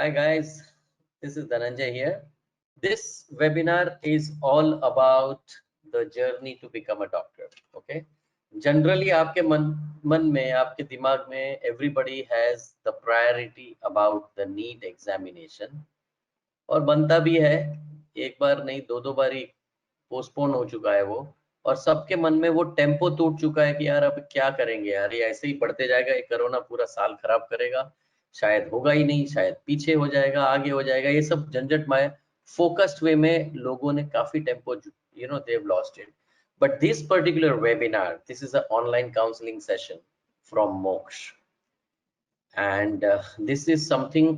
Hi guys, this is Dhananjay here. This webinar is all about the journey to become a doctor. Okay. Generally आपके मन में आपके दिमाग में everybody has the priority about the NEET examination और बनता भी है, एक बार नहीं दो बार ही पोस्टपोन हो चुका है वो, और सबके मन में वो टेम्पो टूट चुका है कि यार अब क्या करेंगे यार, ये ऐसे ही बढ़ते जाएगा, ये कोरोना पूरा साल खराब करेगा, शायद होगा ही नहीं, शायद पीछे हो जाएगा, आगे हो जाएगा, ये सब झंझट में फोकस्ड वे में लोगों ने काफी tempo they have lost it. But this particular webinar, this is an online counseling session from Moksh, and this is something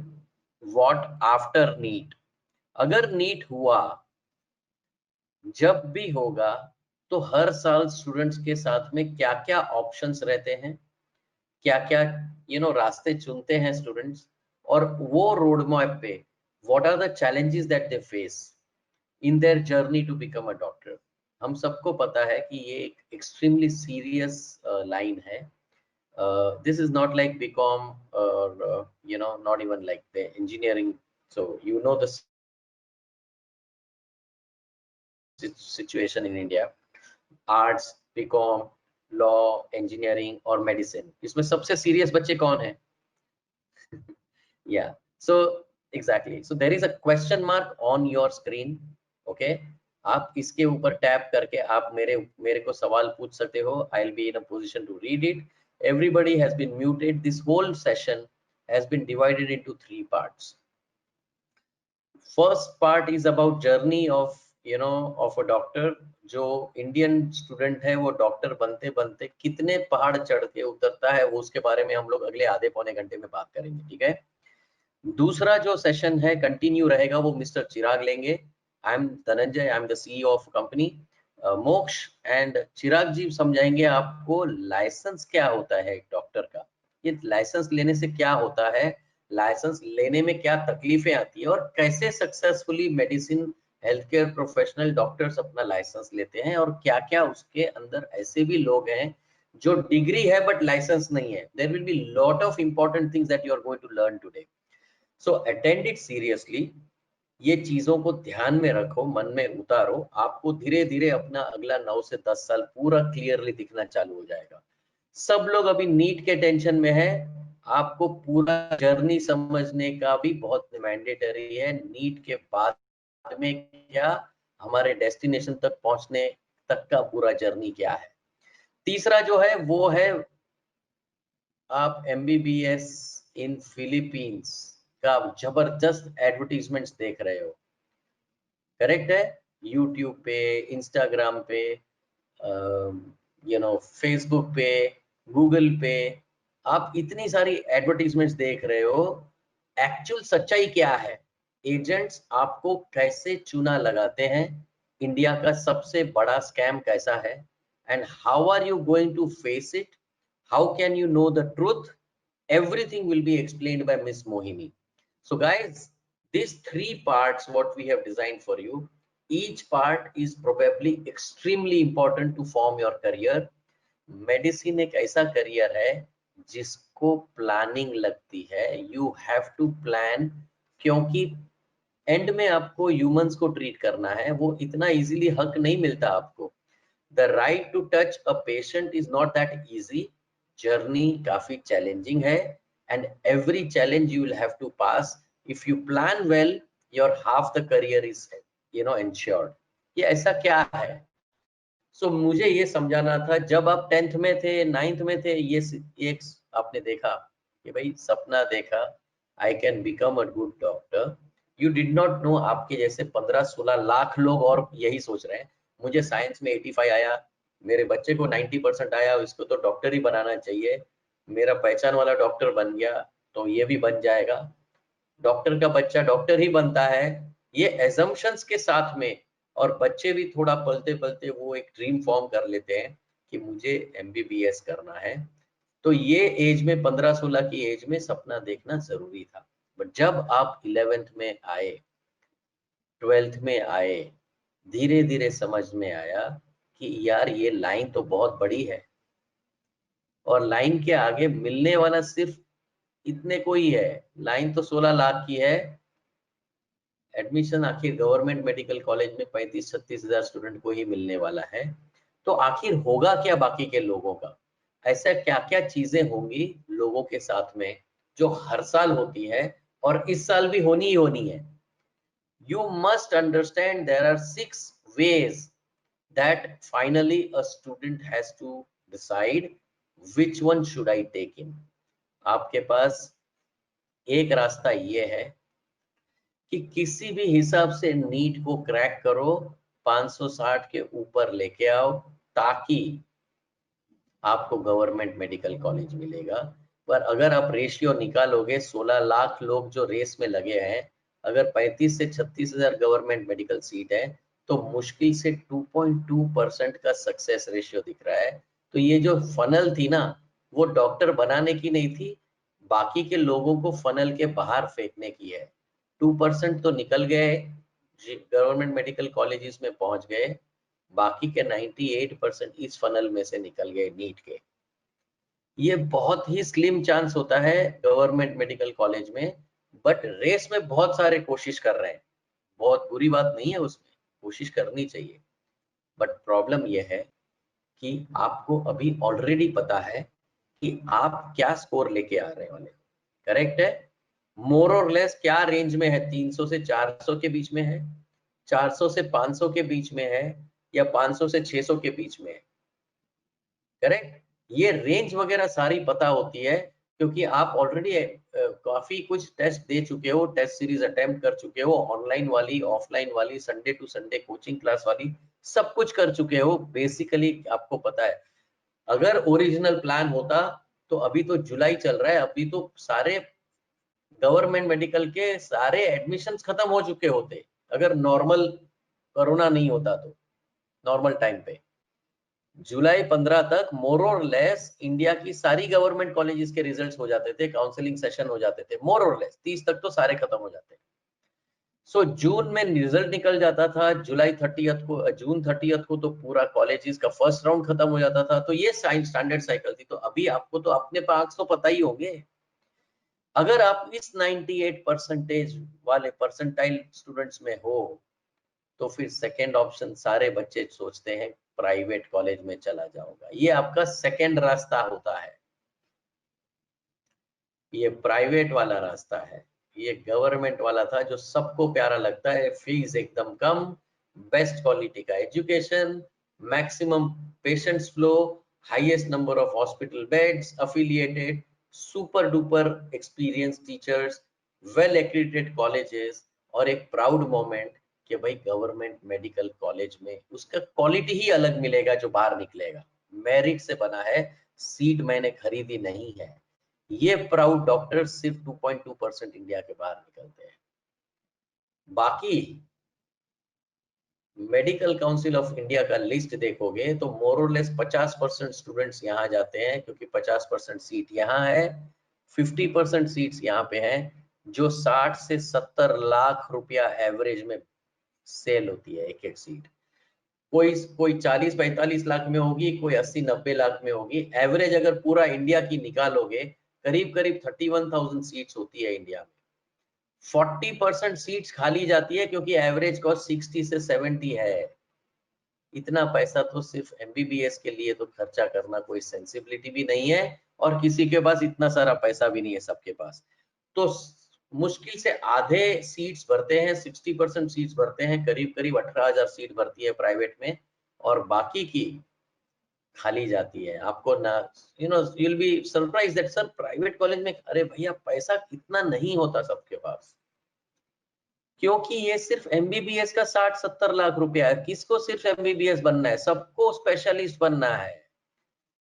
what after NEET. अगर NEET हुआ, जब भी होगा, तो हर साल स्टूडेंट्स के साथ में क्या क्या ऑप्शंस रहते हैं, क्या क्या रास्ते चुनते हैं स्टूडेंट्स, और वो रोड मैप पे what are the challenges that they face in their journey to become a doctor. हम सबको पता है कि ये एक एक्सट्रीमली सीरियस लाइन है. This is not like BCom और not even like the engineering. So the situation in India. Arts, BCom, law, engineering और मेडिसिन, इसमें सबसे सीरियस बच्चे कौन है? Yeah so exactly, so there is a question mark on your screen. Okay, आप इसके ऊपर टैप करके आप मेरे को सवाल पूछ सकते हो. I will be in a position to read it. Everybody has been muted. This whole session has been divided into 3 parts. First part is about journey of of a doctor. जो Indian student है वो doctor बनते बनते कितने पहाड़ चढ़ के उतरता है, वो उसके बारे में हम लोग अगले आधे पौने घंटे में बात करेंगे. ठीक है. दूसरा जो सेशन है कंटिन्यू रहेगा, वो मिस्टर चिराग लेंगे. I am Dhananjay, I am the CEO of company मोक्ष, एंड चिराग जी समझाएंगे आपको लाइसेंस क्या होता है एक डॉक्टर का, ये लाइसेंस लेने से क्या होता है, लाइसेंस लेने में क्या तकलीफें आती है, और कैसे successfully medicine health care professional doctors अपना लाइसेंस लेते हैं, और क्या क्या उसके अंदर ऐसे भी लोग हैं जो डिग्री है बट लाइसेंस नहीं है. There will be lot of important things that you are going to learn today. So attend it seriously. ये चीजों को ध्यान में रखो, मन में उतारो. आपको धीरे धीरे अपना अगला 9 से 10 साल पूरा क्लियरली दिखना चालू हो जाएगा. सब लोग अभी नीट के टेंशन में है. आपको पूरा जर्नी समझने का भी बहुत मैंडेटरी है. नीट के बाद में क्या, हमारे डेस्टिनेशन तक पहुंचने तक का पूरा जर्नी क्या है. तीसरा जो है वो है, आप MBBS इन फिलीपींस का जबरदस्त एडवर्टीजमेंट्स देख रहे हो. करेक्ट है. यूट्यूब पे, इंस्टाग्राम पे, फेसबुक पे, गूगल पे आप इतनी सारी एडवर्टीजमेंट्स देख रहे हो. एक्चुअल सच्चाई क्या है? एजेंट्स आपको कैसे चूना लगाते हैं, इंडिया का सबसे बड़ा स्कैम कैसा है, and how are you going to face it, how can you know the truth, everything will be explained by Miss Mohini. So guys, these 3 parts what we have designed for you, each part is probably extremely important to form your career. Medicine एक ऐसा career है जिसको planning लगती है. You have to plan, क्योंकि and में आपको humans को ट्रीट करना है. वो इतना इजीली हक नहीं मिलता आपको. The right to touch a patient is not that easy. Journey काफी चैलेंजिंग है, and every challenge you will have to pass. If you plan well, your half the career is insured. ये ऐसा क्या है? सो मुझे ये समझाना था, जब आप 10th में थे, 9th में थे, ये एक आपने देखा कि भाई सपना देखा, I can become a good doctor. You did not know आपके जैसे 15-16 लाख लोग और यही सोच रहे हैं. मुझे साइंस में 85 आया, मेरे बच्चे को 90% आया, इसको तो डॉक्टर ही बनाना चाहिए, मेरा पहचान वाला डॉक्टर बन गया तो ये भी बन जाएगा, डॉक्टर का बच्चा डॉक्टर ही बनता है. ये एजम्पशंस के साथ में, और बच्चे भी थोड़ा पलते पलते वो एक ड्रीम फॉर्म कर लेते हैं कि मुझे MBBS करना है. तो ये एज में 15-16 की एज में सपना देखना जरूरी था. बट जब आप 11th में आए, 12th में आए, धीरे धीरे समझ में आया कि यार ये लाइन तो बहुत बड़ी है, और लाइन के आगे मिलने वाला सिर्फ इतने को ही है, लाइन तो 16 लाख की है। एडमिशन आखिर गवर्नमेंट मेडिकल कॉलेज में 35-36 हजार स्टूडेंट को ही मिलने वाला है। तो आखिर होगा क्या बाकी के लोगों का? ऐसा क्या क्या चीजें होंगी लोगों के साथ में जो हर साल होती है और इस साल भी होनी ही होनी है? You must understand there are 6 ways that finally a student has to decide which one should I take in. आपके पास एक रास्ता ये है कि किसी भी हिसाब से नीट को क्रैक करो, 560 के ऊपर लेके आओ, ताकि आपको गवर्नमेंट मेडिकल कॉलेज मिलेगा। पर अगर आप रेशियो निकालोगे, 16 लाख लोग जो रेस में लगे हैं, अगर 35 से 36 हजार गवर्नमेंट मेडिकल सीट है, तो मुश्किल से 2.2% का सक्सेस रेशियो दिख रहा है। तो ये जो फनल थी ना, वो डॉक्टर बनाने की नहीं थी, बाकी के लोगों को फनल के बाहर फेंकने की है। 2% तो निकल गए, गवर्नमेंट मेडिकल कॉलेजेस में पहुंच गए, बाकी के 98% इस फनल में से निकल गए नीट के। ये बहुत ही स्लिम चांस होता है गवर्नमेंट मेडिकल कॉलेज में, बट रेस में बहुत सारे कोशिश कर रहे हैं। बहुत बुरी बात नहीं है उसमें, कोशिश करनी चाहिए। बट प्रॉब्लम यह है कि आपको अभी ऑलरेडी पता है कि आप क्या स्कोर लेके आ रहे वाले हो। करेक्ट है? मोर और लेस क्या रेंज में है? 300 से 400 के बीच में है, 400 से 500 के बीच में है, या 500 से 600 के बीच में है। करेक्ट? ये रेंज वगैरह सारी पता होती है, क्योंकि आप ऑलरेडी काफी कुछ टेस्ट दे चुके हो, टेस्ट सीरीज अटेम्प्ट कर चुके हो, ऑनलाइन वाली, ऑफलाइन वाली, Sunday to Sunday coaching class वाली, सब कुछ कर चुके हो। बेसिकली आपको पता है। अगर ओरिजिनल प्लान होता तो अभी तो जुलाई चल रहा है, अभी तो सारे गवर्नमेंट मेडिकल के सारे एडमिशंस खत्म हो चुके होते, अगर नॉर्मल कोरोना नहीं होता तो। नॉर्मल टाइम पे जुलाई 15 तक मोर और लेस इंडिया की सारी गवर्नमेंट कॉलेजेस के रिजल्ट्स हो जाते थे, काउंसलिंग सेशन हो जाते थे, मोर और लेस 30 तक तो सारे खत्म हो जाते। सो जून में रिजल्ट निकल जाता था, जुलाई 30 को, जून 30 को तो पूरा कॉलेजेस का फर्स्ट राउंड खत्म हो जाता था। तो ये स्टैंडर्ड साइकिल थी। तो अभी आपको तो अपने मार्क्स तो पता ही होंगे। अगर आप इस 98% वाले परसेंटाइल स्टूडेंट्स में हो, तो फिर सेकेंड ऑप्शन सारे बच्चे सोचते हैं प्राइवेट कॉलेज में चला जाऊंगा। ये आपका सेकेंड रास्ता होता है, ये प्राइवेट वाला रास्ता है। ये गवर्नमेंट वाला था जो सबको प्यारा लगता है, फीस एकदम कम, बेस्ट क्वालिटी का education, maximum patients flow, highest number of hospital beds, affiliated, super duper experience teachers, well accredited colleges, और एक प्राउड मोमेंट कि भाई गवर्नमेंट मेडिकल कॉलेज में उसका क्वालिटी ही अलग मिलेगा जो बाहर निकलेगा। मेरिट से बना है, सीट मैंने खरीदी नहीं है। ये प्राउड डॉक्टर सिर्फ 2.2% इंडिया के बाहर निकलते हैं। बाकी मेडिकल काउंसिल ऑफ इंडिया का लिस्ट देखोगे तो मोर और लेस 50% स्टूडेंट्स यहाँ जाते हैं, क्योंकि 50% सीट यहाँ है, 50% सीट्स यहाँ पे हैं, जो 60 से 70 लाख रुपया एवरेज में सेल होती है एक एक सीट। कोई कोई 40-45 लाख में होगी, कोई 80-90 लाख में होगी। एवरेज अगर पूरा इंडिया की निकालोगे, करीब करीब 31,000 सीट्स होती है इंडिया में। 40% सीट्स खाली जाती है, क्योंकि एवरेज कॉस्ट 60 से 70 है। इतना पैसा तो सिर्फ एमबीबीएस के लिए तो खर्चा करना कोई सेंसिबिलिटी भी नहीं है, और किसी के पास इतना सारा पैसा भी नहीं है सबके पास। तो मुश्किल से आधे सीट्स भरते हैं, 60% सीट्स भरते हैं, करीब करीब 18,000 सीट भरती है प्राइवेट में, और बाकी की खाली जाती है। आपको ना, you will be surprise that sir private college में, अरे भैया पैसा इतना नहीं होता सबके पास, क्योंकि ये सिर्फ एमबीबीएस का 60-70 लाख रुपया है। किसको सिर्फ एमबीबीएस बनना है? सबको स्पेशलिस्ट बनना है।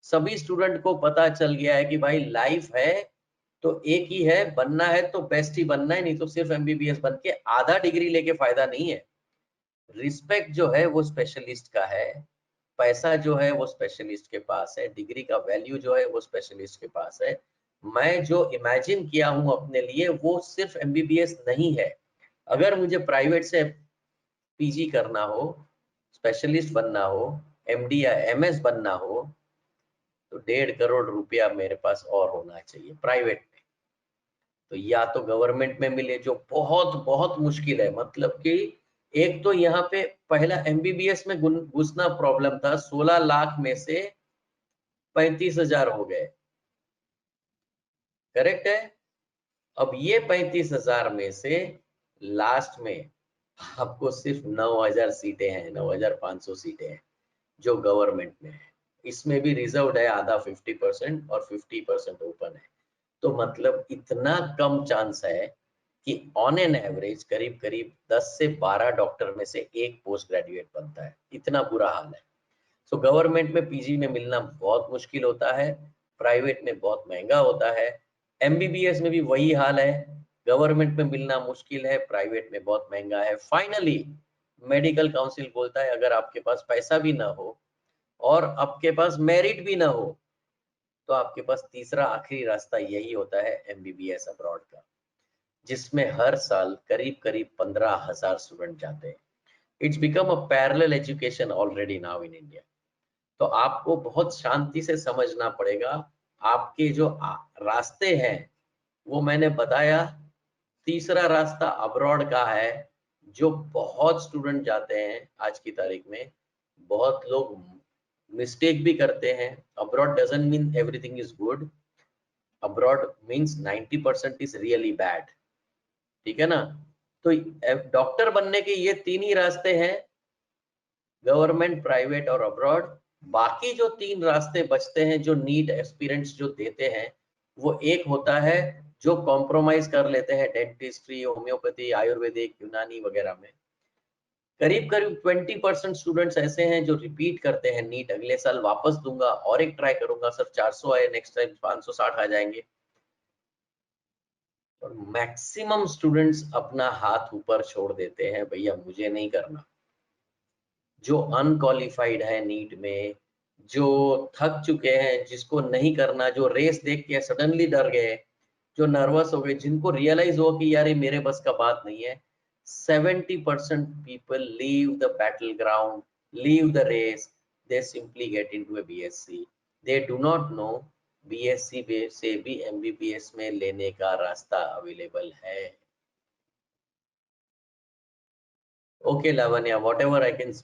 सभी स्टूडेंट को पता चल गया है कि भाई लाइफ है तो एक ही है, बनना है तो बेस्ट ही बनना है, नहीं तो सिर्फ एमबीबीएस बन के आधा डिग्री लेके फायदा नहीं है। रिस्पेक्ट जो है वो स्पेशलिस्ट का है, पैसा जो है वो स्पेशलिस्ट के पास है, डिग्री का वैल्यू जो है वो स्पेशलिस्ट के पास है। मैं जो इमेजिन किया हूं अपने लिए वो सिर्फ एमबीबीएस नहीं है। अगर मुझे प्राइवेट से पीजी करना हो, स्पेशलिस्ट बनना हो, एमडी या एमएस बनना हो, तो 1.5 करोड़ रुपया मेरे पास और होना चाहिए प्राइवेट में। तो या तो गवर्नमेंट में मिले, जो बहुत बहुत मुश्किल है। मतलब कि एक तो यहाँ पे पहला एमबीबीएस में घुसना प्रॉब्लम था, 16 लाख में से 35,000 हो गए, करेक्ट है। अब ये 35,000 में से लास्ट में आपको सिर्फ 9,000 सीटें हैं, 9,500 सीटें हैं जो गवर्नमेंट में है। इसमें भी रिजर्व्ड है आधा 50% और 50% ओपन है। तो मतलब इतना कम चांस है कि ऑन एन एवरेज करीब करीब 10 से 12 डॉक्टर में से एक पोस्ट ग्रेजुएट बनता है। इतना बुरा हाल है। सो गवर्नमेंट में पीजी में मिलना बहुत मुश्किल होता है, प्राइवेट में बहुत महंगा होता है। एमबीबीएस में भी वही हाल है, गवर्नमेंट में मिलना मुश्किल है, प्राइवेट में बहुत महंगा है। फाइनली मेडिकल काउंसिल बोलता है अगर आपके पास पैसा भी ना हो और आपके पास मेरिट भी ना हो तो आपके पास तीसरा आखिरी रास्ता यही होता है एमबीबीएस अब्रॉड का, जिसमें हर साल करीब करीब 15,000 स्टूडेंट जाते हैं। It's become a parallel education already now in India. तो आपको बहुत शांति से समझना पड़ेगा। आपके जो रास्ते हैं वो मैंने बताया। तीसरा रास्ता अब्रॉड का है, जो बहुत स्टूडेंट जाते हैं आज की तारीख में। बहुत लोग मिस्टेक भी करते हैं। Abroad doesn't mean everything is good, abroad means 90% is really bad, ठीक है ना। तो डॉक्टर बनने के ये तीन ही रास्ते हैं, गवर्नमेंट, प्राइवेट और अब्रॉड। बाकी जो तीन रास्ते बचते हैं जो नीट एस्पिरेंट्स जो देते हैं, वो एक होता है जो कॉम्प्रोमाइज कर लेते हैं डेंटिस्ट्री, होम्योपैथी, आयुर्वेदिक, यूनानी वगैरह में। करीब करीब 20% स्टूडेंट्स ऐसे हैं जो रिपीट करते हैं नीट, अगले साल वापस दूंगा और एक ट्राई करूंगा सर, 400 आए, नेक्स्ट टाइम 560 आ जाएंगे। और मैक्सिमम स्टूडेंट्स अपना हाथ ऊपर छोड़ देते हैं, भैया मुझे नहीं करना। जो अनक्वालिफाइड है नीट में, जो थक चुके हैं, जिसको नहीं करना, जो रेस देख के सडनली डर गए, जो नर्वस हो गए, जिनको रियलाइज हो कि यार ये मेरे बस का बात नहीं है, 70% people leave the battleground, leave the race, they simply get into a BSc. They do not know BSc से भी MBBS में लेने का रास्ता अवेलेबल है। Okay, Lavanya, whatever I can,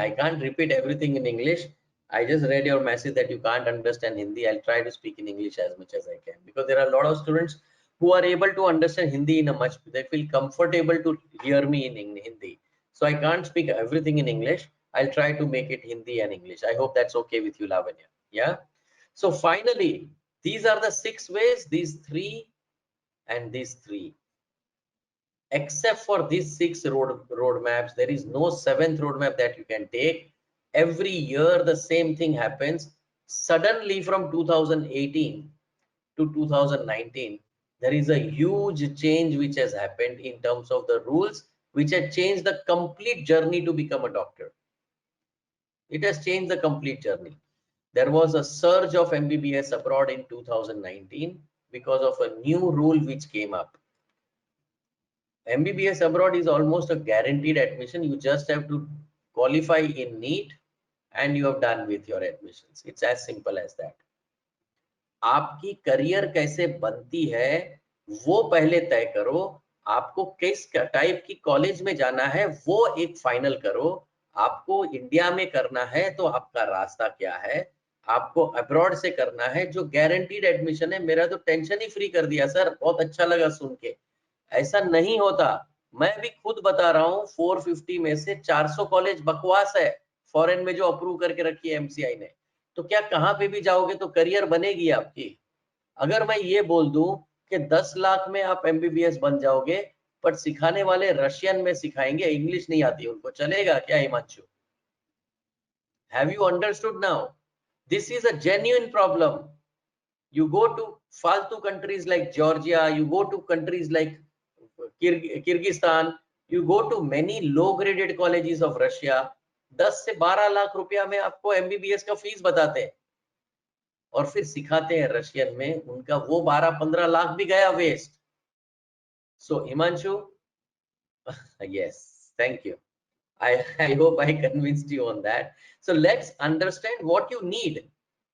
I can't repeat everything in English. I just read your message that you can't understand Hindi. I'll try to speak in English as much as I can, because there are a lot of students who are able to understand Hindi in a much, they feel comfortable to hear me in Hindi. So I can't speak everything in English. I'll try to make it Hindi and English. I hope that's okay with you, Lavanya. Yeah. So finally, these are the 6 ways, these 3 and these 3. Except for these 6 roadmaps, there is no 7th roadmap that you can take. Every year the same thing happens. Suddenly from 2018 to 2019, there is a huge change which has happened in terms of the rules, which has changed the complete journey to become a doctor. It has changed the complete journey. There was a surge of MBBS abroad in 2019 because of a new rule which came up. MBBS abroad is almost a guaranteed admission. You just have to qualify in NEET and you have done with your admissions. It's as simple as that. आपकी career कैसे बनती है वो पहले तय करो। आपको किस टाइप की कॉलेज में जाना है वो एक फाइनल करो। आपको इंडिया में करना है तो आपका रास्ता क्या है, आपको अब्रॉड से करना है जो गारंटीड एडमिशन है। मेरा तो टेंशन ही फ्री कर दिया सर, बहुत अच्छा लगा सुन के। ऐसा नहीं होता, मैं भी खुद बता रहा हूँ। 450 में से 400 कॉलेज बकवास है फॉरेन में जो अप्रूव करके रखी है एमसीआई ने। तो क्या कहाँ पे भी जाओगे तो करियर बनेगी आपकी। अगर मैं ये बोल दूं कि 10 लाख में आप एमबीबीएस बन जाओगे, पर सिखाने वाले रशियन में सिखाएंगे, इंग्लिश नहीं आती उनको, चलेगा क्या Himanshu? Have you understood now? This is a genuine problem. You go to faltu countries like Georgia, you go to countries like Kyrgyzstan, you go to many low graded colleges of Russia, 10 से 12 लाख रुपया में आपको MBBS का fees बताते हैं और फिर सिखाते हैं रशियन में, उनका वो 12-15 लाख भी गया waste. So Himanshu, yes, thank you. I hope I convinced you on that. So let's understand what you need.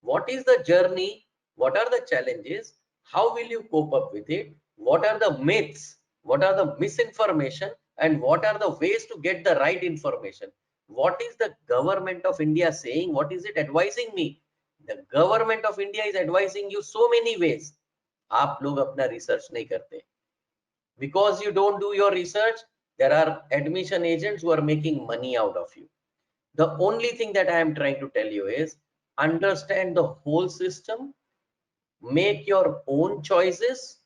What is the journey? What are the challenges? How will you cope up with it? what are the myths, what are the misinformation, and what are the ways to get the right information. What is the government of India saying? What is it advising me? The government of India is advising you so many ways. आप लोग अपना research नहीं करते. Because you don't do your research, there are admission agents who are making money out of you. The only thing that I am trying to tell you is understand the whole system, make your own choices,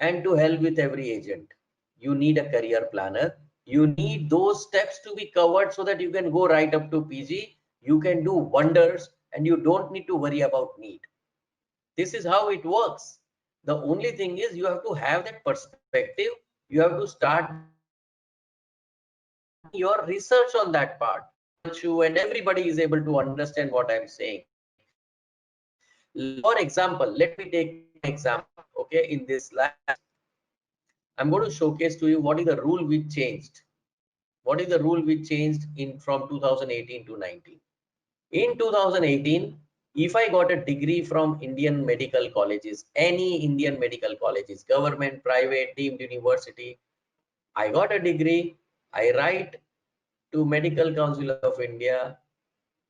and to help with every agent, you need a career planner. You need those steps to be covered so that you can go right up to PG. You can do wonders and you don't need to worry about NEET. This is how it works. The only thing is you have to have that perspective. You have to start your research on that part. And everybody is able to understand what I'm saying. For example, let me take an example. Okay, in this slide, I'm going to showcase to you what is the rule which changed. What is the rule which changed in from 2018 to 19? In 2018, if I got a degree from Indian medical colleges, any Indian medical colleges, government, private, deemed university, I got a degree, I write to Medical Council of India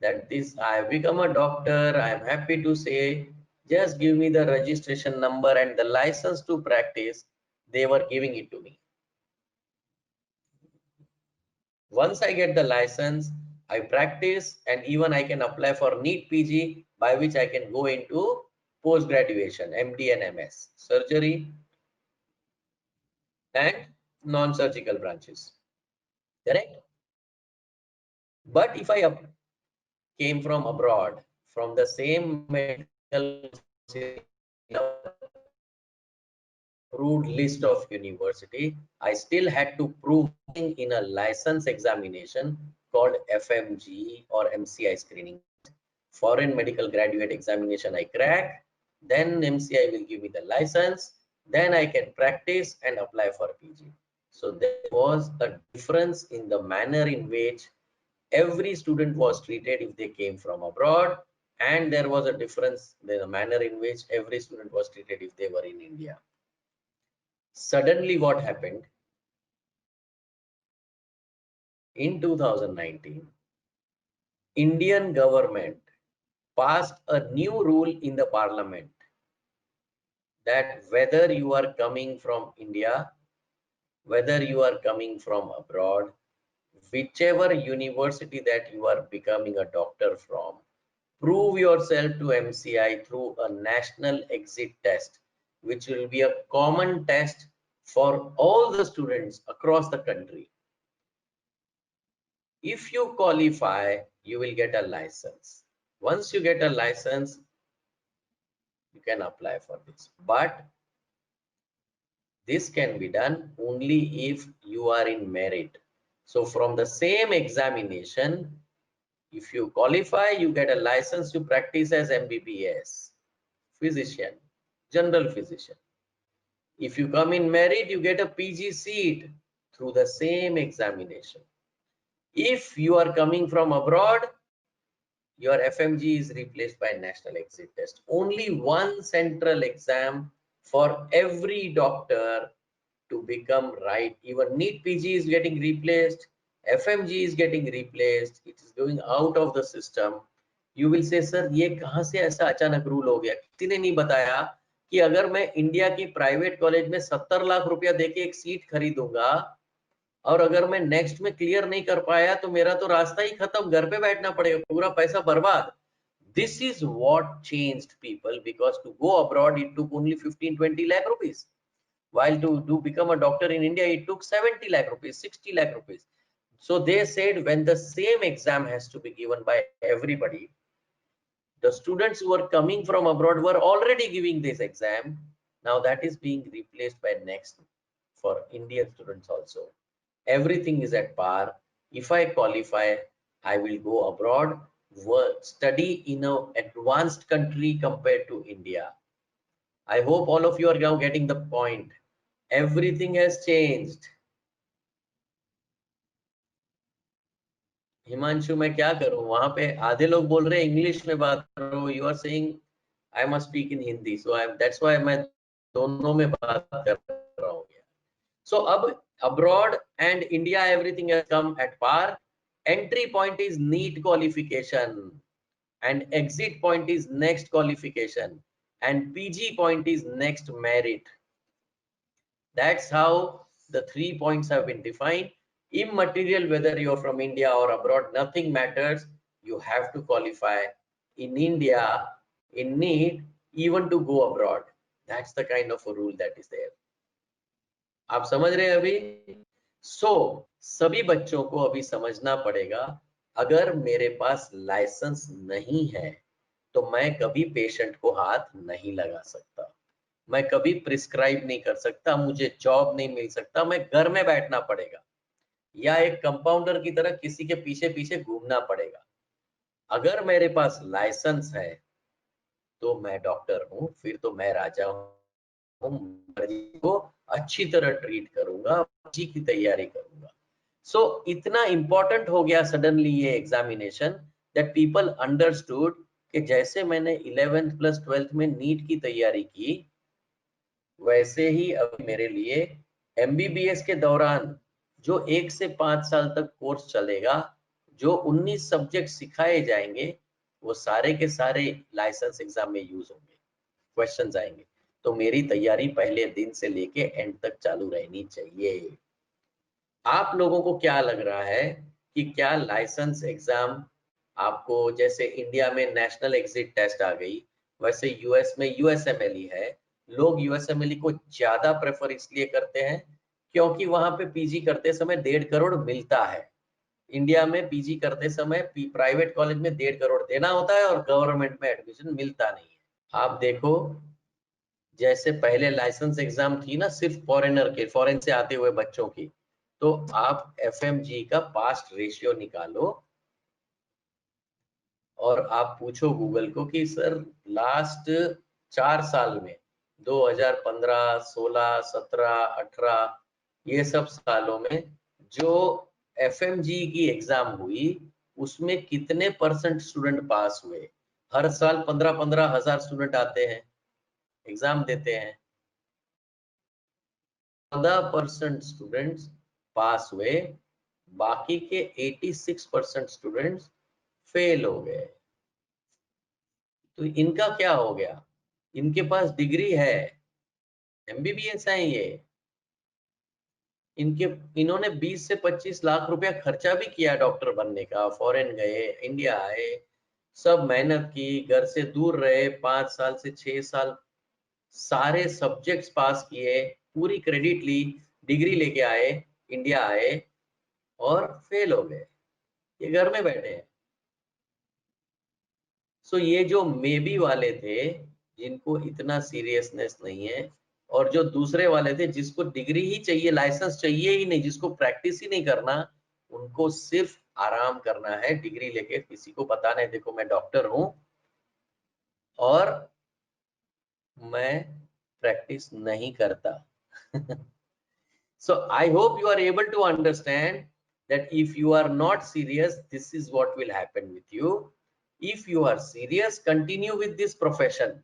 that this I have become a doctor. I am happy to say, just give me the registration number and the license to practice. They were giving it to me. Once I get the license, I practice, and even I can apply for NEET PG, by which I can go into post graduation, MD and MS, surgery and non-surgical branches. Correct? But if I came from abroad, from the same medical approved list of university, I still had to prove in a license examination called FMG or MCI screening. Foreign medical graduate examination I crack, then MCI will give me the license, then I can practice and apply for PG. So there was a difference in the manner in which every student was treated if they came from abroad, and there was a difference in the manner in which every student was treated if they were in India. Suddenly what happened in 2019, Indian government passed a new rule in the parliament that whether you are coming from India, whether you are coming from abroad, whichever university that you are becoming a doctor from, prove yourself to MCI through a national exit test, which will be a common test for all the students across the country. If you qualify, you will get a license. Once you get a license, you can apply for this. But this can be done only if you are in merit. So from the same examination, if you qualify, you get a license to practice as MBBS, physician, general physician. If you come in merit, you get a PG seat through the same examination. If you are coming from abroad, your FMG is replaced by national exit test. Only one central exam for every doctor to become right. Even NEET PG is getting replaced, FMG is getting replaced, it is going out of the system. You will say, sir, ये कहाँ से ऐसा अचानक rule हो गया? किसी ने नहीं बताया कि अगर मैं इंडिया की प्राइवेट कॉलेज में 70 लाख रुपया देके एक सीट खरीदूंगा और अगर मैं नेक्स्ट में क्लियर नहीं कर पाया तो मेरा तो रास्ता ही खत्म, घर पे बैठना पड़ेगा, पूरा पैसा बर्बाद. This is what changed people, because to go abroad it took only 15-20 lakh rupees, while to become a doctor in India it took 70 lakh rupees, 60 lakh rupees. So they said when the same exam has to be given by everybody, the students who were coming from abroad were already giving this exam. Now that is being replaced by next for Indian students also. Everything is at par. If I qualify, I will go abroad, work, study in an advanced country compared to India. I hope all of you are now getting the point. Everything has changed. Himanshu, मैं क्या करूं? वहां पे आधे लोग बोल रहे हैं इंग्लिश में बात करो, you are saying I must speak in Hindi, so I, that's why मैं दोनों में बात कर रहा हूँ। So अब abroad and India everything has come at par. Entry point is NEET qualification and exit point is next qualification and PG point is next merit. That's how the 3 points have been defined. Immaterial whether you're from India or abroad, nothing matters. You have to qualify in India, in NEET, even to go abroad. That's the kind of a rule that is there. आप समझ रहे हैं अभी? सभी बच्चों को अभी समझना पड़ेगा, अगर मेरे पास लाइसेंस नहीं है तो मैं कभी पेशेंट को हाथ नहीं लगा सकता, मैं कभी प्रिस्क्राइब नहीं कर सकता, मुझे जॉब नहीं मिल सकता, मैं घर में बैठना पड़ेगा या एक कंपाउंडर की तरह किसी के पीछे पीछे घूमना पड़ेगा। अगर मेरे पास लाइसेंस है तो मैं डॉक्टर हूं, फिर तो मैं राजा हूं, मरीज को अच्छी तरह ट्रीट करूंगा, अच्छी की तैयारी करूंगा। सो इतना इंपॉर्टेंट हो गया सडनली ये एग्जामिनेशन दैट पीपल अंडरस्टूड कि जैसे मैंने 11th प्लस 12th में नीट की तैयारी की, वैसे ही अब मेरे लिए एमबीबीएस के दौरान जो 1 से 5 साल तक कोर्स चलेगा, जो 19 सब्जेक्ट सिखाए जाएंगे, वो सारे के सारे लाइसेंस एग्जाम में यूज होंगे, क्वेश्चंस आएंगे। तो मेरी तैयारी पहले दिन से लेके एंड तक चालू रहनी चाहिए। आप लोगों को क्या लग रहा है कि क्या लाइसेंस एग्जाम आपको, जैसे इंडिया में नेशनल एग्जिट टेस्ट आ गई, वैसे यूएस में यूएसएमएलई है। लोग यूएसएमएलई को ज्यादा प्रेफर इसलिए करते हैं क्योंकि वहां पे पीजी करते समय 1.5 करोड़ मिलता है। इंडिया में पीजी करते समय प्राइवेट कॉलेज में 1.5 करोड़ देना होता है और गवर्नमेंट में एडमिशन मिलता नहीं है। आप देखो, जैसे पहले लाइसेंस एग्जाम थी ना सिर्फ फॉरेनर के, फॉरेन से आते हुए बच्चों की, तो आप एफएमजी का पास्ट रेशियो निकालो और आप पूछो गूगल को कि सर लास्ट 4 साल में 2015, 16, 17, 18 ये सब सालों में जो एफएमजी की एग्जाम हुई उसमें कितने परसेंट स्टूडेंट पास हुए। हर साल 15-15 हजार स्टूडेंट आते हैं, एग्जाम देते हैं, 14% स्टूडेंट्स पास हुए, बाकी के 86% स्टूडेंट्स फेल हो गए। तो इनका क्या हो गया? इनके पास डिग्री है, एमबीबीएस है ये, इन्होंने 20 से 25 लाख रुपया खर्चा भी किया डॉक्टर बनने का, फॉरेन गए, इंडिया आए, सब मेहनत की, घर से दूर रहे 5 साल से 6 साल, सारे सब्जेक्ट्स पास किए, पूरी क्रेडिट ली, डिग्री लेके आए, इंडिया आए और फेल हो गए। ये घर में बैठे हैं। सो ये जो मे बी वाले थे जिनको इतना सीरियसनेस नहीं है, और जो दूसरे वाले थे जिसको डिग्री ही चाहिए, लाइसेंस चाहिए ही नहीं, जिसको प्रैक्टिस ही नहीं करना, उनको सिर्फ आराम करना है, डिग्री लेके किसी को बताना है देखो मैं डॉक्टर हूं और मैं प्रैक्टिस नहीं करता। So I hope you are able to understand that if you are not serious, this is what will happen with you. If you are serious, continue with this profession,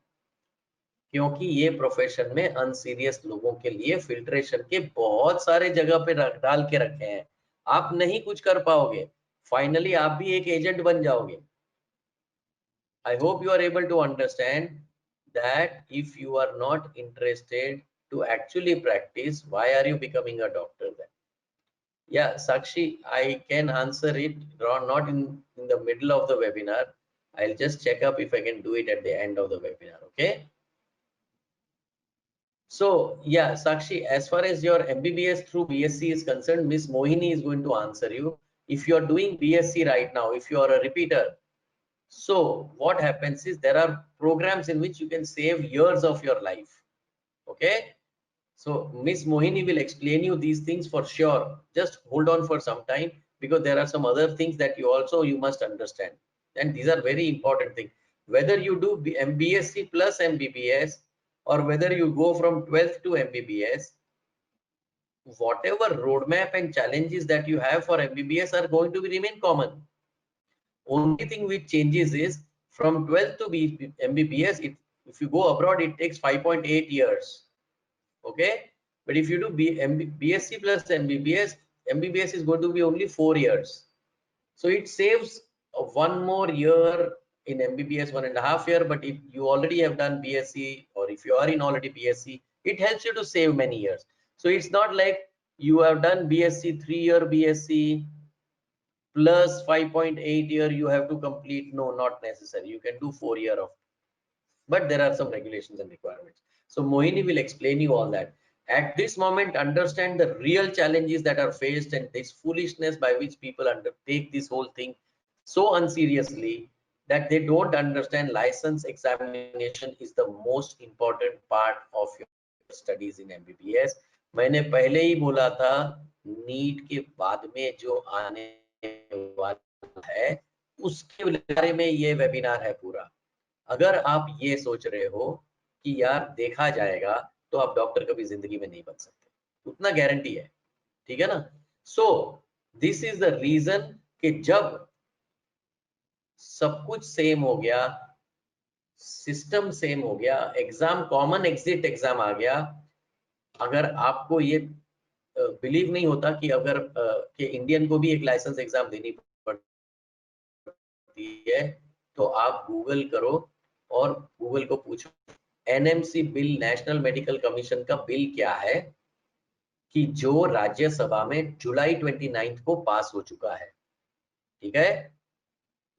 क्योंकि ये profession में अनसीरियस लोगों के लिए filtration के बहुत सारे जगह पे डाल के रखे हैं। आप नहीं कुछ कर पाओगे, फाइनली आप भी एक एजेंट बन जाओगे। I hope you are able to understand that if you are not interested to actually practice, why are you becoming a doctor then? Yeah, Sakshi, I can answer it not in the middle of the webinar. I'll just check up if I can do it at the end of the webinar, okay? So, yeah, Sakshi, as far as your MBBS through BSc is concerned, Miss Mohini is going to answer you. If you are doing BSc right now, if you are a repeater, so what happens is there are programs in which you can save years of your life, okay? So Miss Mohini will explain you these things for sure. Just hold on for some time because there are some other things that you must understand. And these are very important things. Whether you do BSc plus MBBS or whether you go from 12th to MBBS, whatever roadmap and challenges that you have for MBBS are going to remain common. Only thing which changes is from 12th to MBBS, if you go abroad, it takes 5.8 years. Okay, but if you do BSc plus MBBS, MBBS is going to be only 4 years. So it saves one more year in MBBS, 1.5 years. But if you already have done BSc, or if you are in already BSc, it helps you to save many years. So it's not like you have done BSc 3-year BSc plus 5.8 year you have to complete. No, not necessary. You can do 4 year of, but there are some regulations and requirements. So Mohini will explain you all that. At this moment, understand the real challenges that are faced and this foolishness by which people undertake this whole thing so unseriously that they don't understand license examination is the most important part of your studies in MBBS. मैंने पहले ही बोला था NEET के बाद में जो आने वाला है उसके बारे में ये वेबिनार है पूरा। अगर आप ये सोच रहे हो कि यार देखा जाएगा तो आप डॉक्टर कभी जिंदगी में नहीं बन सकते, उतना गारंटी है, ठीक है ना। So this is the reason कि जब सब कुछ सेम हो गया, सिस्टम सेम हो गया, एग्जाम कॉमन एग्जिट एग्जाम आ गया, अगर आपको ये बिलीव नहीं होता कि अगर कि इंडियन को भी एक लाइसेंस एग्जाम देनी पड़ती है तो आप गूगल करो और गूगल को पूछो NMC bill, national medical commission का बिल क्या है कि जो राज्यसभा में जुलाई 29 को पास हो चुका है, ठीक है,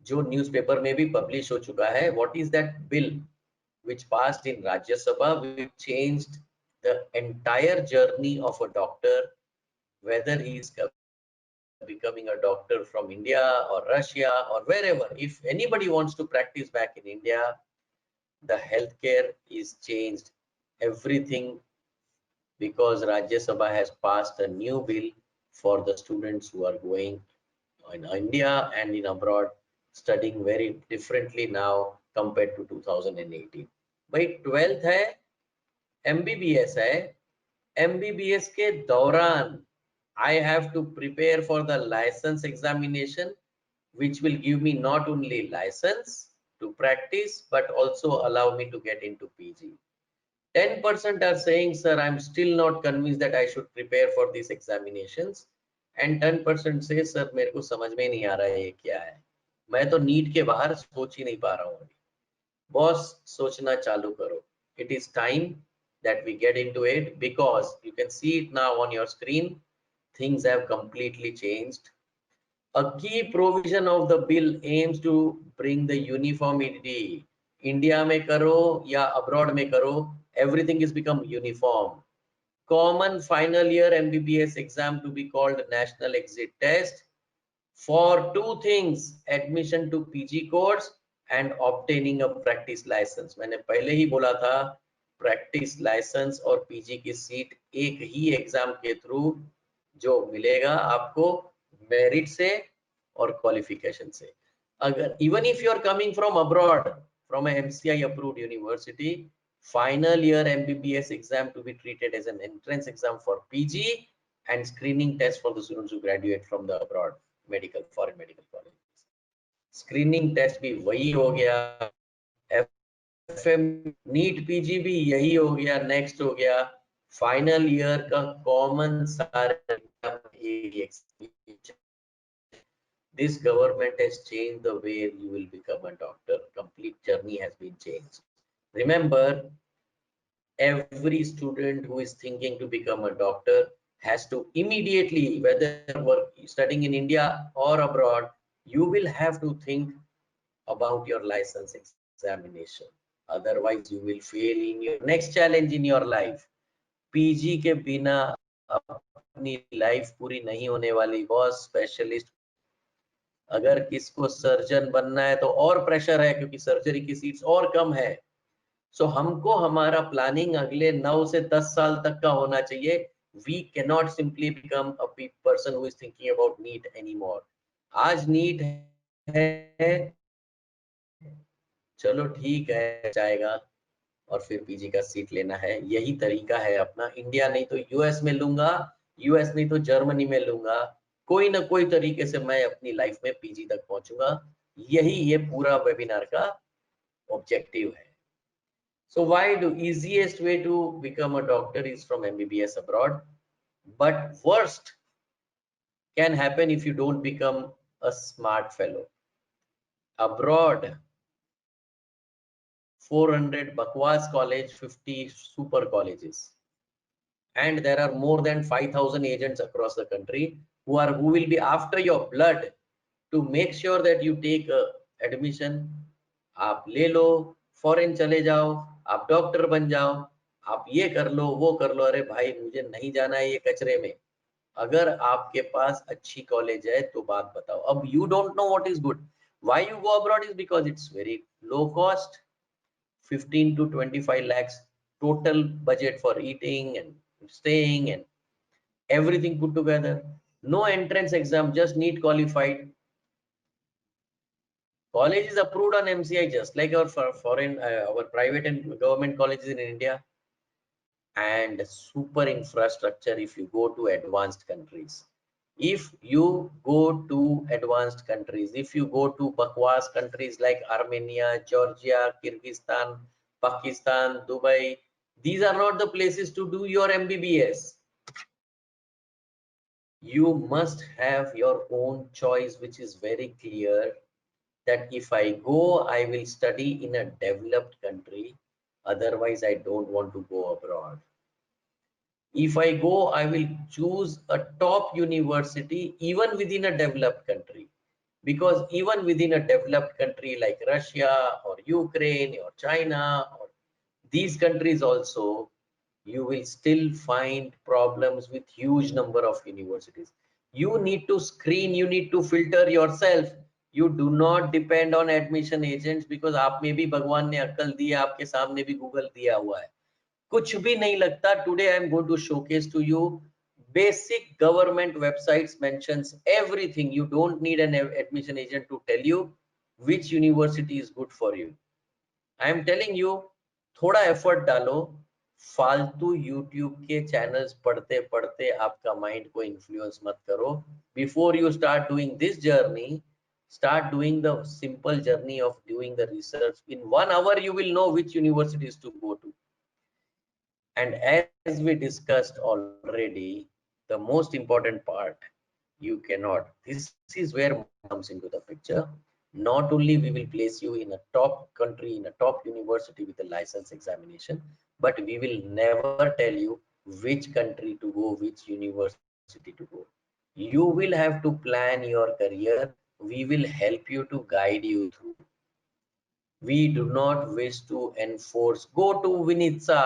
जो न्यूज़पेपर में भी पब्लिश हो चुका है। What is that bill which passed in Rajya Sabha, which changed the entire journey of a doctor, whether he is becoming a doctor from India or Russia or wherever. If anybody wants to practice back in India, the healthcare is changed, everything, because Rajya Sabha has passed a new bill for the students who are going in India and in abroad, studying very differently now compared to 2018. भाई 12th है, MBBS है, MBBS के दौरान I have to prepare for the license examination, which will give me not only license to practice but also allow me to get into PG. 10% are saying, sir, I'm still not convinced that I should prepare for these examinations, and 10% say, sir, मेरे को समझ में नहीं आ रहा है ये क्या है, मैं तो नीट के बाहर सोच ही नहीं पा रहा हूँ अभी। बॉस सोचना चालू करो, it is time that we get into it, because you can see it now on your screen, things have completely changed. A key provision of the bill aims to bring the uniformity. India में करो या abroad में करो, everything is become uniform. Common final year MBBS exam to be called national exit test for two things: admission to PG course and obtaining a practice license. मैंने पहले ही बोला था practice licence और पीजी की seat एक ही exam के through जो मिलेगा आपको, मेरिट से और क्वालिफिकेशन से। अगर even if you are coming from abroad from MCI approved university, final year MBBS exam to be treated as an entrance exam for PG and screening test for the students who graduate from the abroad medical, foreign medical college. Screening test भी वही हो गया, FM NEET PG भी यही हो गया, next हो गया, फाइनल ईयर का कॉमन सारे। This government has changed the way you will become a doctor. Complete journey has been changed. Remember, every student who is thinking to become a doctor has to immediately, whether studying in India or abroad, you will have to think about your license examination. Otherwise, you will fail in your next challenge in your life. PG के बिना अपनी life पूरी नहीं होने वाली boss. Specialist, अगर किसको surgeon बनना है तो और प्रेशर है क्योंकि सर्जरी की सीट्स और कम है। सो हमको हमारा प्लानिंग अगले 9 से 10 साल तक का होना चाहिए। We can not simply become a person who is thinking about NEET anymore. आज नीट है, चलो ठीक है, जाएगा और फिर पीजी का सीट लेना है, यही तरीका है अपना। इंडिया नहीं तो यूएस में लूंगा, यूएस नहीं तो जर्मनी में लूंगा, कोई ना कोई तरीके से मैं अपनी लाइफ में पीजी तक पहुंचूंगा। यही ये पूरा वेबिनार का ऑब्जेक्टिव है। So why do easiest way to become a doctor is from MBBS abroad, but worst can happen if you don't become a smart fellow. Abroad, 400 bakwas college, 50 super colleges, and there are more than 5,000 agents across the country who will be after your blood to make sure that you take admission. आप ले लो, foreign चले जाओ, आप doctor बन जाओ, आप ये कर लो, वो कर लो। अरे भाई, मुझे नहीं जाना है ये कचरे में। अगर आपके पास अच्छी कॉलेज है तो बात बताओ। अब you don't know what is good, why you go abroad is because it's very low cost, 15 to 25 lakhs total budget for eating and staying and everything put together. No entrance exam, just NEET qualified. College is approved on MCI just like our foreign, our private and government colleges in India. And super infrastructure if you go to advanced countries. If you go to advanced countries, if you go to bakwas countries like Armenia, Georgia, Kyrgyzstan, Pakistan, Dubai, these are not the places to do your MBBS. You must have your own choice, which is very clear, that if I go, I will study in a developed country. Otherwise, I don't want to go abroad. If I go, I will choose a top university even within a developed country. Because even within a developed country like Russia or Ukraine or China or these countries also, you will still find problems with huge number of universities. You need to screen, you need to filter yourself. You do not depend on admission agents because आप में भी भगवान ने अक्ल दी है, आपके सामने भी गूगल दिया हुआ है, कुछ भी नहीं लगता. Today I am going to showcase to you basic government websites mentions everything. You don't need an admission agent to tell you which university is good for you. I am telling you, थोड़ा effort डालो. फालतू YouTube के channels पढ़ते पढ़ते आपका mind को influence मत करो. Before you start doing this journey, start doing the simple journey of doing the research. In 1 hour you will know which universities to go to. And as we discussed already, the most important part, you cannot, this is where comes into the picture. Not only we will place you in a top country, in a top university with a license examination, but we will never tell you which country to go, which university to go. You will have to plan your career. We will help you to guide you through. We do not wish to enforce, go to Vinitsa,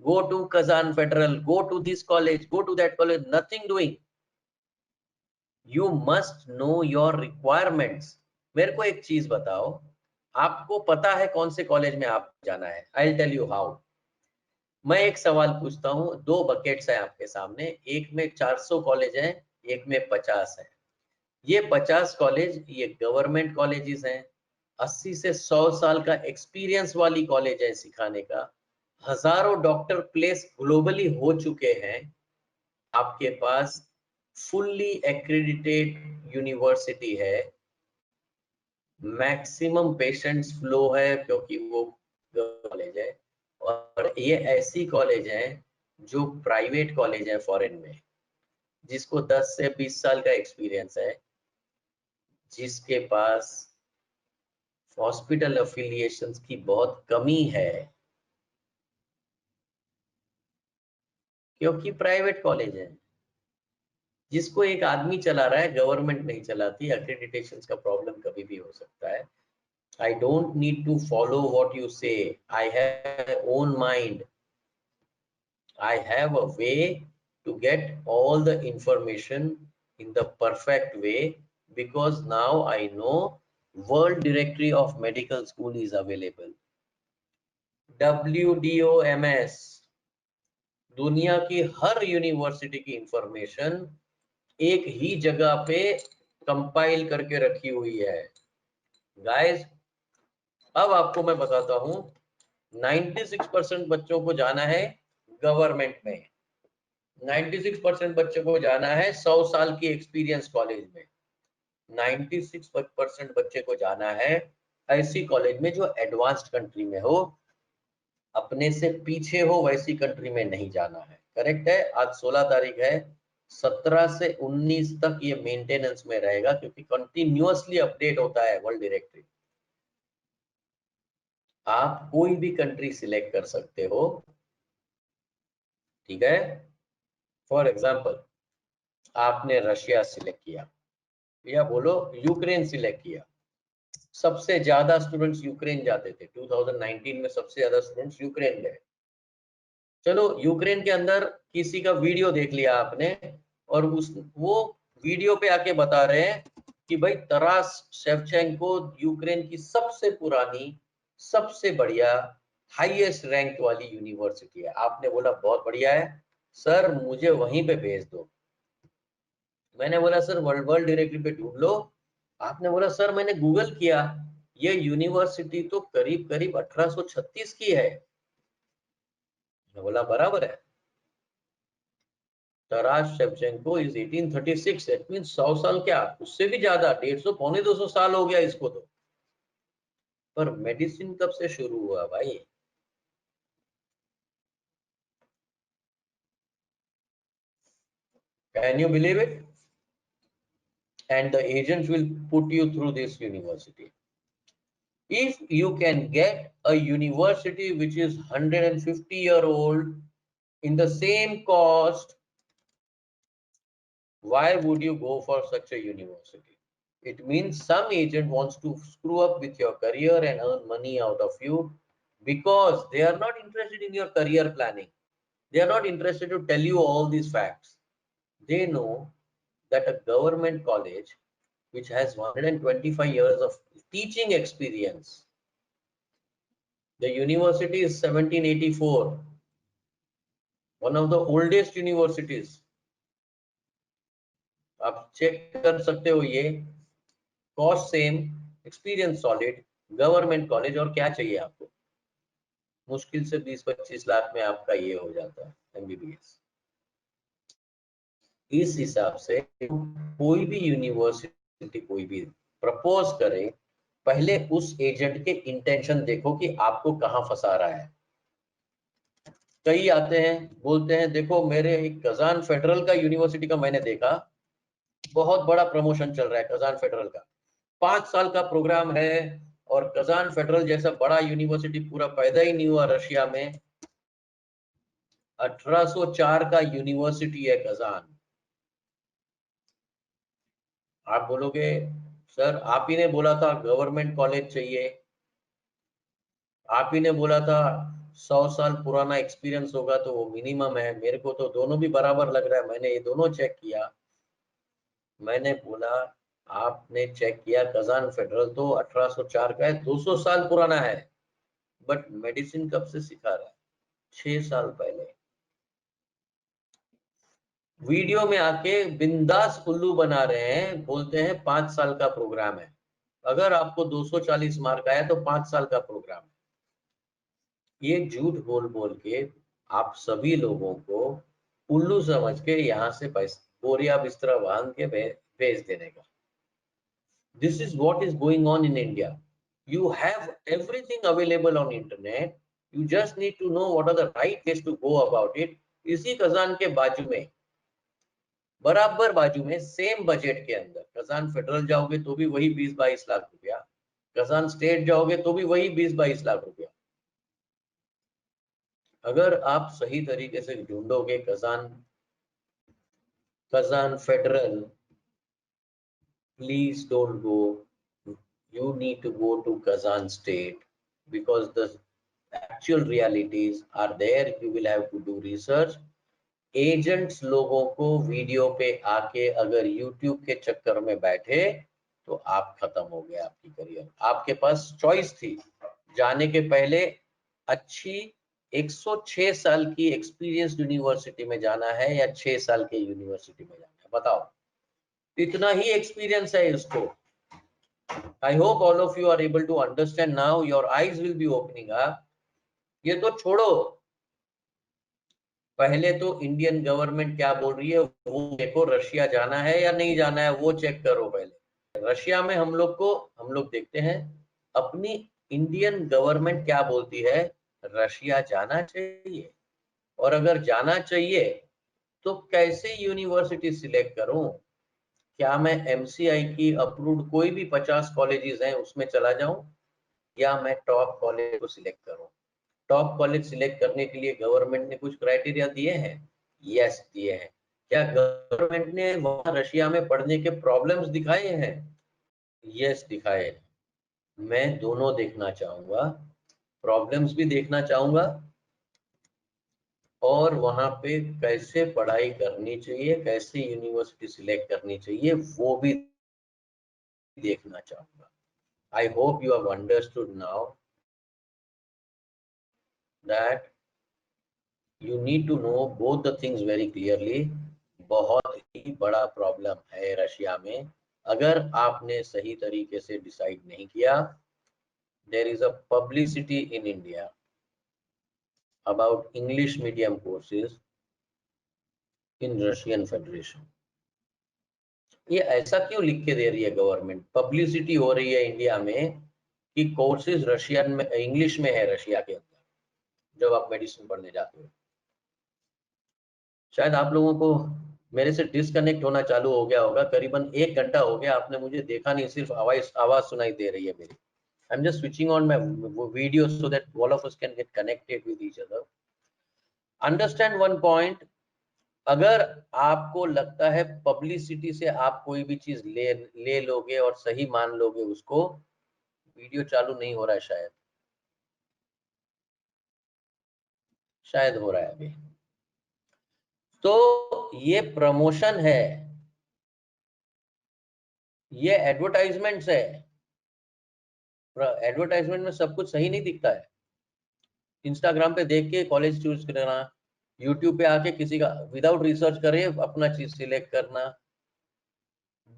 go to Kazan Federal, go to this college, go to that college, nothing doing. You must know your requirements. मेरे को एक चीज बताओ, आपको पता है कौन से कॉलेज में आप जाना है? I'll tell you how. मैं एक सवाल पूछता हूँ, 2 बकेट्स हैं आपके सामने, एक में 400 कॉलेज हैं, एक में 50 है. ये 50 कॉलेज ये गवर्नमेंट कॉलेजेस हैं, 80 से 100 साल का एक्सपीरियंस वाली कॉलेज है सिखाने का, हजारों डॉक्टर प्लेस ग्लोबली हो चुके हैं. आपके पास फुल्ली एक्रेडिटेड यूनिवर्सिटी है, मैक्सिमम पेशेंट्स फ्लो है क्योंकि वो कॉलेज है. और ये ऐसी कॉलेज है जो प्राइवेट कॉलेज है फॉरेन में, जिसको 10 से 20 साल का एक्सपीरियंस है, जिसके पास हॉस्पिटल अफिलिएशंस की बहुत कमी है क्योंकि प्राइवेट कॉलेज है, जिसको एक आदमी चला रहा है, गवर्नमेंट नहीं चलाती. एक्रेडिटेशंस का प्रॉब्लम कभी भी हो सकता है. I don't need to follow what you say, I have own mind. I have a way to get all the information in the perfect way because now I know World Directory of Medical School is available. WDOMS, दुनिया की हर university की information एक ही जगह पे compile करके रखी हुई है. गाइस, अब आपको मैं बताता हूं, 96% बच्चों को जाना है गवर्नमेंट में, 96% बच्चों को जाना है 100 साल की एक्सपीरियंस कॉलेज में, 96% बच्चे को जाना है ऐसी कॉलेज में जो एडवांस्ड कंट्री में हो, अपने से पीछे हो वैसी कंट्री में नहीं जाना है। करेक्ट है। आज 16 तारीख है, 17 से 19 तक ये मेंटेनेंस में रहेगा, क्योंकि कंटिन्यूअसली अपडेट होता है वर्ल्ड डायरेक्टरी। आप कोई भी कंट्री सिलेक्ट कर सकते हो, ठीक है। फॉर एग्जाम्पल, आपने रशिया सिलेक्ट किया, या बोलो यूक्रेन सिलेक्ट किया। सबसे ज्यादा स्टूडेंट्स यूक्रेन जाते थे 2019 में, सबसे ज्यादा स्टूडेंट्स यूक्रेन गए। चलो यूक्रेन के अंदर किसी का वीडियो देख लिया आपने, और वो वीडियो पे आके बता रहे हैं कि भाई तरास शेवचेंको यूक्रेन की सबसे पुरानी, सबसे बढ़िया, हाईएस्ट रैंक वाली यूनिवर्सिटी है। आपने बोला बहुत बढ़िया है सर, मुझे वहीं पे भेज दो। मैंने बोला सर वर्ल्ड डायरेक्टरी पे ढूंढ लो। आपने बोला सर मैंने गूगल किया, ये यूनिवर्सिटी तो करीब करीब 1836 की है। मैं बोला बराबर है। तरास शेवचेंको इज 1836, दैट मींस 100 साल, क्या उससे भी ज्यादा, 150 पौने 200 साल हो गया इसको तो। पर मेडिसिन कब से शुरू हुआ भाई? Can you believe it? And the agents will put you through this university. If you can get a university which is 150-year-old in the same cost, why would you go for such a university? It means some agent wants to screw up with your career and earn money out of you, because they are not interested in your career planning. They are not interested to tell you all these facts. They know that a government college which has 125 years of teaching experience, the university is 1784, one of the oldest universities. आप check कर सकते हो ये, cost same, experience solid, government college, और क्या चाहिए आपको? मुश्किल से 20-25 लाख में आपका ये हो जाता है एमबीबीएस। इस हिसाब से कोई भी यूनिवर्सिटी कोई भी प्रपोज करे, पहले उस एजेंट के इंटेंशन देखो कि आपको कहां फंसा रहा है। कई आते हैं बोलते हैं देखो मेरे एक कजान फेडरल का यूनिवर्सिटी का मैंने देखा, बहुत बड़ा प्रमोशन चल रहा है कजान फेडरल का, 5 साल का प्रोग्राम है, और कजान फेडरल जैसा बड़ा यूनिवर्सिटी पूरा पैदा ही नहीं हुआ रशिया में। 1804 का यूनिवर्सिटी है कजान। आप बोलोगे सर आप ही ने बोला था गवर्नमेंट कॉलेज चाहिए, आप ही ने बोला था 100 साल पुराना एक्सपीरियंस होगा तो वो मिनिमम है। मेरे को तो दोनों भी बराबर लग रहा है, मैंने ये दोनों चेक किया। मैंने बोला आपने चेक किया, कजान फेडरल तो 1804 का है, 200 साल पुराना है, बट मेडिसिन कब से सिखा रहा है? 6 साल पहले। वीडियो में आके बिंदास उल्लू बना रहे हैं, बोलते हैं 5 साल का प्रोग्राम है। अगर आपको 240 मार्क आया तो 5 साल का प्रोग्राम है। ये झूठ बोल बोल के आप सभी लोगों को उल्लू समझ के यहाँ से पैसे बोरिया बिस्तरा बांध के भेज देने का। This is what is going on in India. You have everything available on internet, you just need to know what are the right ways to go about it। इसी कजान के बाजू में, बराबर बाजू में, सेम बजट के अंदर Kazan federal जाओगे तो भी वही 20-22 लाख रुपया, कजान स्टेट जाओगे तो भी वही 20-22 लाख रुपया। अगर आप सही तरीके से ढूंढोगे Kazan Federal, please don't go, you need to go to Kazan state, because the actual realities are there। You will have to do research। Agents लोगों को वीडियो पे आके अगर यूट्यूब के चक्कर में बैठे तो आप खत्म हो गए, आपकी करियर। आपके पास चॉइस थी जाने के पहले, अच्छी 106 साल की एक्सपीरियंस यूनिवर्सिटी में जाना है या 6 साल के यूनिवर्सिटी में जाना है, बताओ। इतना ही एक्सपीरियंस है इसको। I hope all of you are able to understand now, your eyes will be opening up। ये तो छोड़ो, पहले तो इंडियन गवर्नमेंट क्या बोल रही है वो देखो, रशिया जाना है या नहीं जाना है वो चेक करो पहले। रशिया में हम लोग देखते हैं अपनी इंडियन गवर्नमेंट क्या बोलती है रशिया जाना चाहिए? और अगर जाना चाहिए तो कैसे यूनिवर्सिटी सिलेक्ट करूं? क्या मैं एमसीआई की अप्रूव्ड कोई भी 50 कॉलेजेस हैं उसमें चला जाऊं, या मैं टॉप कॉलेज को सिलेक्ट करूं? टॉप कॉलेज सिलेक्ट करने के लिए गवर्नमेंट ने कुछ क्राइटेरिया दिए हैं? यस, दिए हैं। क्या गवर्नमेंट ने वहां रशिया में पढ़ने के प्रॉब्लम्स दिखाए हैं? यस, दिखाए। मैं दोनों देखना चाहूंगा, प्रॉब्लम्स भी देखना चाहूंगा और वहां पे कैसे पढ़ाई करनी चाहिए, कैसे यूनिवर्सिटी सिलेक्ट करनी चाहिए, वो भी देखना चाहूंगा। I hope you have understood now that you need to know both the things very clearly। बहुत ही बड़ा प्रॉब्लम है रशिया में, अगर आपने सही तरीके से डिसाइड नहीं किया। there is a publicity in India about English medium courses in Russian Federation। ये ऐसा क्यों लिख के दे रही है गवर्नमेंट? पब्लिसिटी हो रही है इंडिया में कि कोर्सेज रशियन में, इंग्लिश में है रशिया के अंदर जब आप मेडिसिन पढ़ने जाते हो। शायद आप लोगों को मेरे से डिस्कनेक्ट होना चालू हो गया होगा, करीबन 1 घंटा हो गया, आपने मुझे देखा नहीं, सिर्फ आवाज सुनाई दे रही है मेरी। I am just switching on my video so that all of us can get connected with each other. Understand one point, अगर आपको लगता है पब्लिसिटी से आप कोई भी चीज ले लोगे और सही मान लोगे उसको, वीडियो चालू नहीं हो रहा है, शायद हो रहा है अभी। तो ये प्रमोशन है, ये एडवर्टाइजमेंट्स है। एडवर्टाइजमेंट में सब कुछ सही नहीं दिखता है। इंस्टाग्राम पे देख के कॉलेज चूज करना, यूट्यूब पे आके किसी का विदाउट रिसर्च करे अपना चीज सिलेक्ट करना।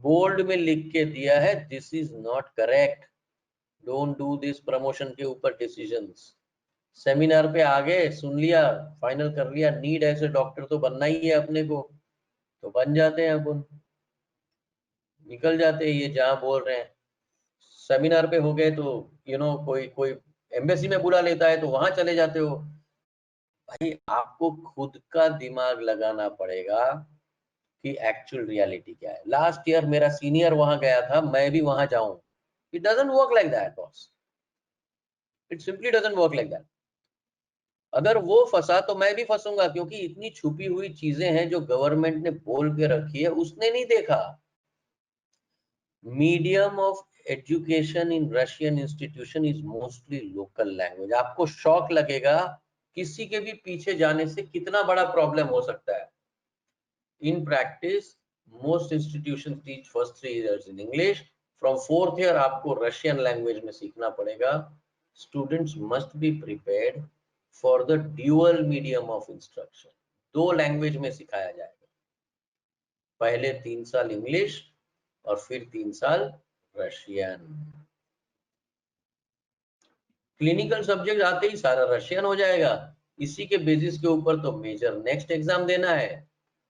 बोल्ड में लिख के दिया है, this is not correct, don't do this. Promotion के ऊपर डिसीजंस, सेमिनार पे आ गए, सुन लिया, फाइनल कर लिया, नीड ऐसे डॉक्टर तो बनना ही है अपने को, तो बन जाते हैं अपन, निकल जाते हैं ये जहां बोल रहे हैं। सेमिनार पे हो गए तो कोई कोई एम्बेसी में बुला लेता है तो वहां चले जाते हो। भाई आपको खुद का दिमाग लगाना पड़ेगा कि एक्चुअल रियलिटी क्या है। लास्ट ईयर मेरा सीनियर वहां गया था, मैं भी वहां जाऊं, it doesn't work like that boss, it simply doesn't work like that. अगर वो फंसा तो मैं भी फंसूंगा, क्योंकि इतनी छुपी हुई चीजें हैं जो गवर्नमेंट ने बोल के रखी है, उसने नहीं देखा। Medium of education in Russian institution is mostly local language. आपको शॉक लगेगा किसी के भी पीछे जाने से कितना बड़ा प्रॉब्लम हो सकता है। In practice most institution teach first 3 years in English, from 4th year आपको रशियन लैंग्वेज में सीखना पड़ेगा। Students must be prepared for the dual medium of instruction. 2 language में सिखाया जाएगा, पहले 3 साल इंग्लिश और फिर 3 साल रशियन। क्लिनिकल सब्जेक्ट आते ही सारा रशियन हो जाएगा। इसी के बेसिस के ऊपर तो मेजर नेक्स्ट एग्जाम देना है।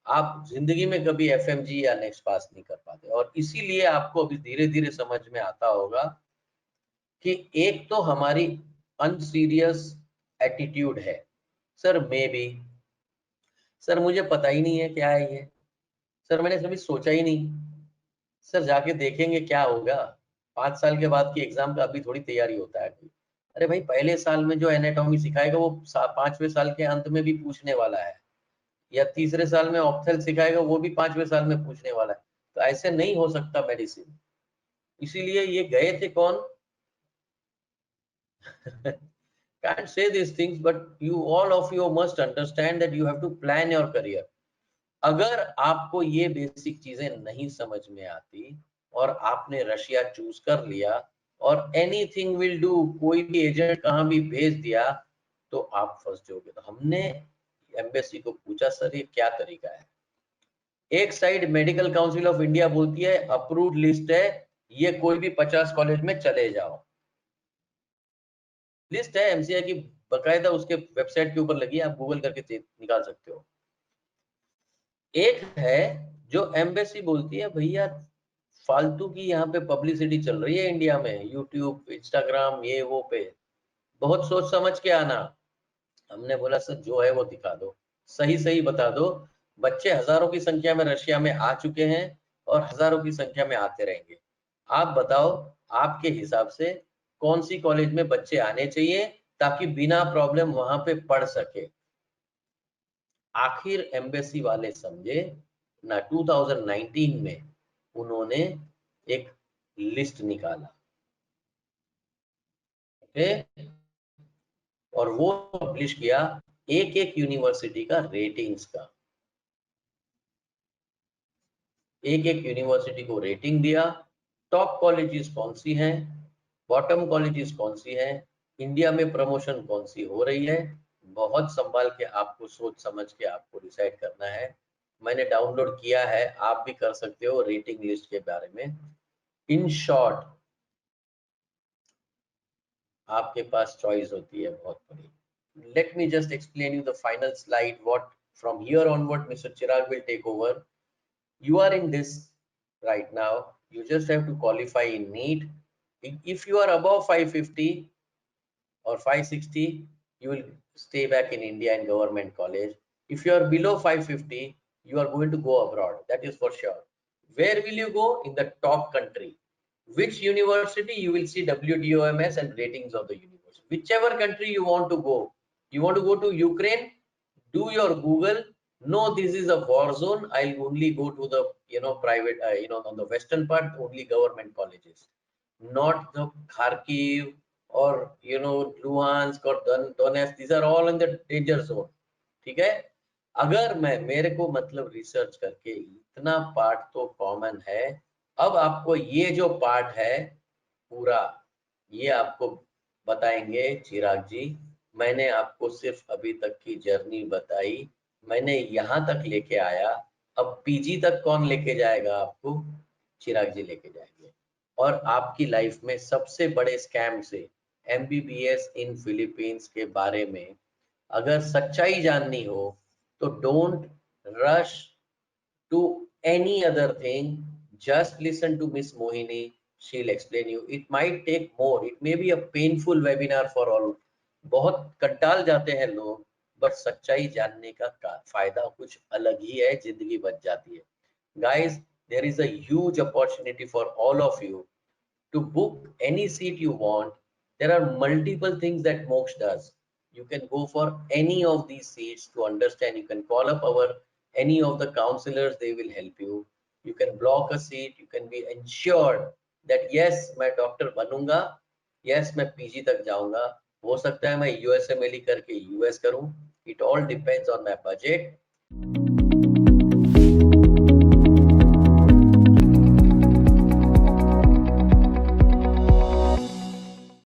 आप जिंदगी में कभी एफएमजी या नेक्स्ट पास नहीं कर पाते, और इसीलिए आपको अभी धीरे धीरे समझ में आता होगा कि एक तो हमारी अनसीरियस एटीट्यूड है। सर मे बी, सर मुझे पता ही नहीं है क्या है ये, सर मैंने कभी सोचा ही नहीं, सर जाके देखेंगे क्या होगा, 5 साल के बाद की एग्जाम का अभी थोड़ी तैयारी होता है। अरे भाई, पहले साल में जो एनाटॉमी सिखाएगा वो 5वें साल के अंत में भी पूछने वाला है, या तीसरे साल में ऑप्थेल सिखाएगा वो भी 5वें साल में पूछने वाला है। तो ऐसे नहीं हो सकता मेडिसिन। इसीलिए ये गए थे कौन can't say these things, but you all of you must understand that you have to plan your career। अगर आपको ये बेसिक चीजें नहीं समझ में आती और आपने रशिया चूज कर लिया और एनीथिंग विल डू, कोई भी एजेंट कहां भी भेज दिया, तो आप फंस जाओगे। तो हमने एम्बेसी को पूछा, सर ये क्या तरीका है? एक side medical council of India बोलती है अप्रूव्ड लिस्ट है, ये कोई भी 50 कॉलेज में चले जाओ, लिस्ट है एमसीआई की, बकायदा उसके वेबसाइट के ऊपर लगी है, आप गूगल करके निकाल सकते हो। एक है जो एम्बेसी बोलती है भैया फालतू की यहाँ पे पब्लिसिटी चल रही है इंडिया में, यूट्यूब, इंस्टाग्राम, ये वो पे, बहुत सोच समझ के आना, हमने बोला सर जो है वो दिखा दो, सही सही बता दो। बच्चे हजारों की संख्या में रशिया में आ चुके हैं और हजारों की संख्या में आते रहेंगे। आप बताओ आपके हिसाब से कौन सी कॉलेज में बच्चे आने चाहिए ताकि बिना प्रॉब्लम वहां पे पढ़ सके। आखिर एम्बेसी वाले समझे ना, 2019 में उन्होंने एक लिस्ट निकाला, ओके, और वो पब्लिश किया एक एक यूनिवर्सिटी का रेटिंग्स का, एक एक यूनिवर्सिटी को रेटिंग दिया, टॉप कॉलेजेस कौन सी हैं, बॉटम कॉलेजेस कौन सी हैं, इंडिया में प्रमोशन कौन सी हो रही है। बहुत संभाल के आपको सोच समझ के आपको डिसाइड करना है। मैंने डाउनलोड किया है, आप भी कर सकते हो रेटिंग लिस्ट के बारे में। इन शॉर्ट आपके पास चॉइस होती है बहुत बड़ी। Let me just explain you the final slide what from here onward mister Chirag will take over. You are in this right now, you just have to qualify in NEET. If you are above 550 or 560, you will stay back in India in government college. If you are below 550, you are going to go abroad, that is for sure. Where will you go? In the top country. Which university? You will see WDOMS and ratings of the university. Whichever country you want to go. You want to go to Ukraine? Do your Google. No, this is a war zone. I'll only go to the private, on the western part only government colleges, not the Kharkiv or Luhansk or Donetsk. These are all in the danger zone. ठीक है। अगर मैं मेरे को मतलब research करके इतना part तो कॉमन है। अब आपको ये जो पार्ट है पूरा, ये आपको बताएंगे चिराग जी। मैंने आपको सिर्फ अभी तक की जर्नी बताई, मैंने यहाँ तक लेके आया। अब पीजी तक कौन लेके जाएगा आपको? चिराग जी लेके जाएंगे। और आपकी लाइफ में सबसे बड़े स्कैम से एमबीबीएस इन फिलीपींस के बारे में अगर सच्चाई जाननी हो तो don't rush to any other thing. Just listen to Miss Mohini. She'll explain you. It might take more. It may be a painful webinar for all. बहुत कंटाल जाते हैं लोग, बट सच्चाई जानने का फायदा कुछ अलग ही है, जिंदगी बच जाती है। Guys, there is a huge opportunity for all of you to book any seat you want. There are multiple things that Moksha does. You can go for any of these seats to understand. You can call up any of the counselors, they will help you. You can block a seat. You can be ensured that yes, मैं doctor बनूंगा, yes, मैं PG तक जाऊंगा, हो सकता है मैं USMLE करके यूएस करूं. It all depends on my budget.